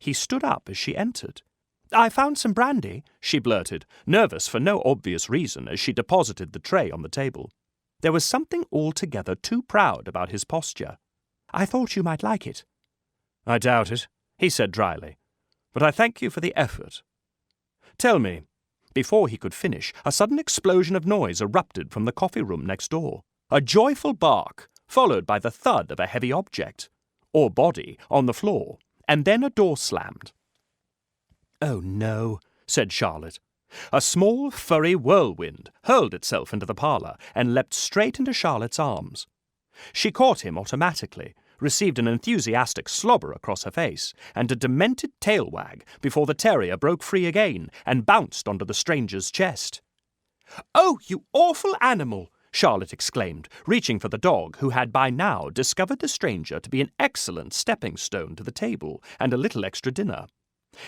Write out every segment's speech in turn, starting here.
He stood up as she entered. "I found some brandy," she blurted, nervous for no obvious reason as she deposited the tray on the table. There was something altogether too proud about his posture. "I thought you might like it." "I doubt it," he said dryly, "but I thank you for the effort. Tell me—" Before he could finish, a sudden explosion of noise erupted from the coffee room next door. A joyful bark, followed by the thud of a heavy object, or body, on the floor, and then a door slammed. "Oh, no," said Charlotte. A small, furry whirlwind hurled itself into the parlour and leapt straight into Charlotte's arms. She caught him automatically, received an enthusiastic slobber across her face, and a demented tail wag before the terrier broke free again and bounced onto the stranger's chest. "Oh, you awful animal!" Charlotte exclaimed, reaching for the dog, who had by now discovered the stranger to be an excellent stepping-stone to the table and a little extra dinner.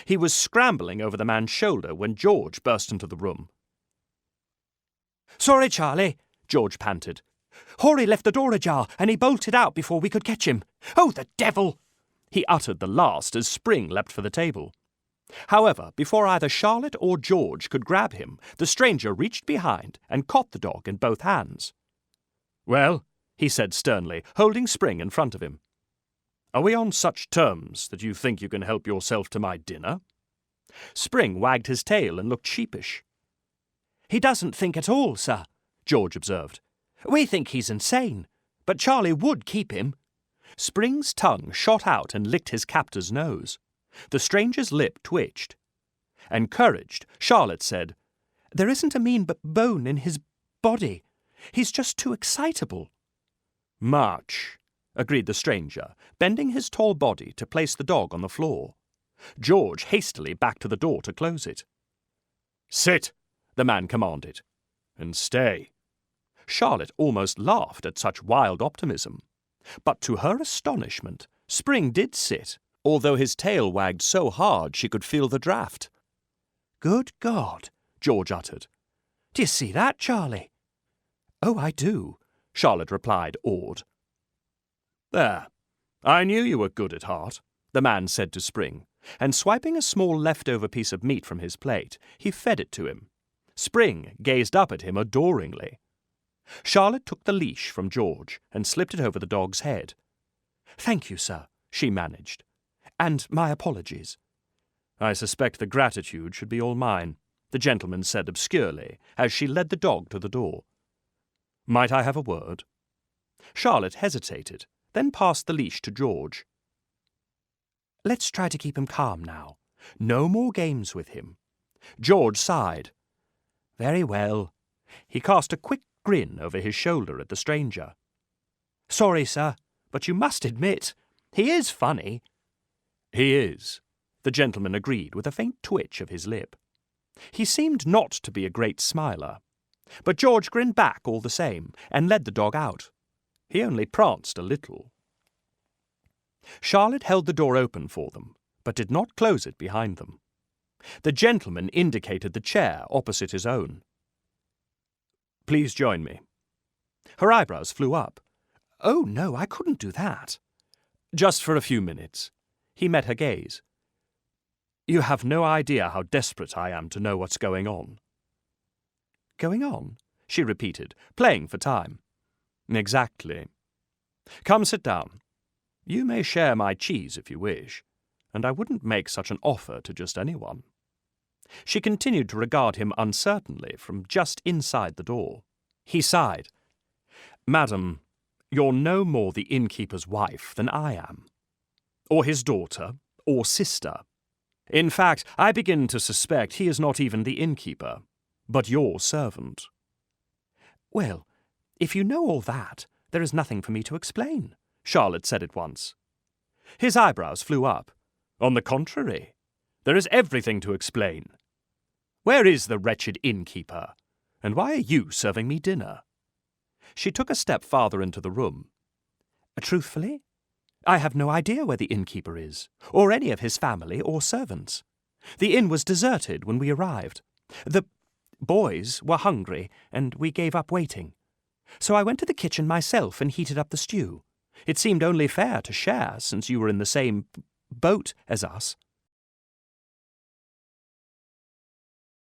He was scrambling over the man's shoulder when George burst into the room. "Sorry, Charlie," George panted. "Horry left the door ajar, and he bolted out before we could catch him. Oh, the devil!" He uttered the last as Spring leapt for the table. However, before either Charlotte or George could grab him, the stranger reached behind and caught the dog in both hands. "Well," he said sternly, holding Spring in front of him, "are we on such terms that you think you can help yourself to my dinner?" Spring wagged his tail and looked sheepish. "He doesn't think at all, sir," George observed. "We think he's insane, but Charlie would keep him." Spring's tongue shot out and licked his captor's nose. The stranger's lip twitched. Encouraged, Charlotte said, "There isn't a mean bone in his body. He's just too excitable." "Much," agreed the stranger, bending his tall body to place the dog on the floor. George hastily backed to the door to close it. "Sit," the man commanded, "and stay." Charlotte almost laughed at such wild optimism. But to her astonishment, Spring did sit, although his tail wagged so hard she could feel the draught. "Good God," George uttered. "Do you see that, Charlie?" "Oh, I do," Charlotte replied, awed. "There, I knew you were good at heart," the man said to Spring, and swiping a small leftover piece of meat from his plate, he fed it to him. Spring gazed up at him adoringly. Charlotte took the leash from George and slipped it over the dog's head. "Thank you, sir," she managed. "And my apologies." "I suspect the gratitude should be all mine," the gentleman said obscurely, as she led the dog to the door. "Might I have a word?" Charlotte hesitated, then passed the leash to George. "Let's try to keep him calm now. No more games with him." George sighed. "Very well." He cast a quick grin over his shoulder at the stranger. "Sorry, sir, but you must admit, he is funny." "He is," the gentleman agreed with a faint twitch of his lip. He seemed not to be a great smiler, but George grinned back all the same and led the dog out. He only pranced a little. Charlotte held the door open for them, but did not close it behind them. The gentleman indicated the chair opposite his own. "Please join me." Her eyebrows flew up. "Oh, no, I couldn't do that." "Just for a few minutes." He met her gaze. "You have no idea how desperate I am to know what's going on." "Going on?" she repeated, playing for time. "Exactly. Come sit down. You may share my cheese if you wish, and I wouldn't make such an offer to just anyone." She continued to regard him uncertainly from just inside the door. He sighed. "Madam, you're no more the innkeeper's wife than I am, or his daughter, or sister. In fact, I begin to suspect he is not even the innkeeper, but your servant." "Well, if you know all that, there is nothing for me to explain," Charlotte said at once. His eyebrows flew up. "On the contrary, there is everything to explain. Where is the wretched innkeeper, and why are you serving me dinner?" She took a step farther into the room. "Truthfully, I have no idea where the innkeeper is, or any of his family or servants. The inn was deserted when we arrived. The boys were hungry, and we gave up waiting. So I went to the kitchen myself and heated up the stew. It seemed only fair to share, since you were in the same boat as us."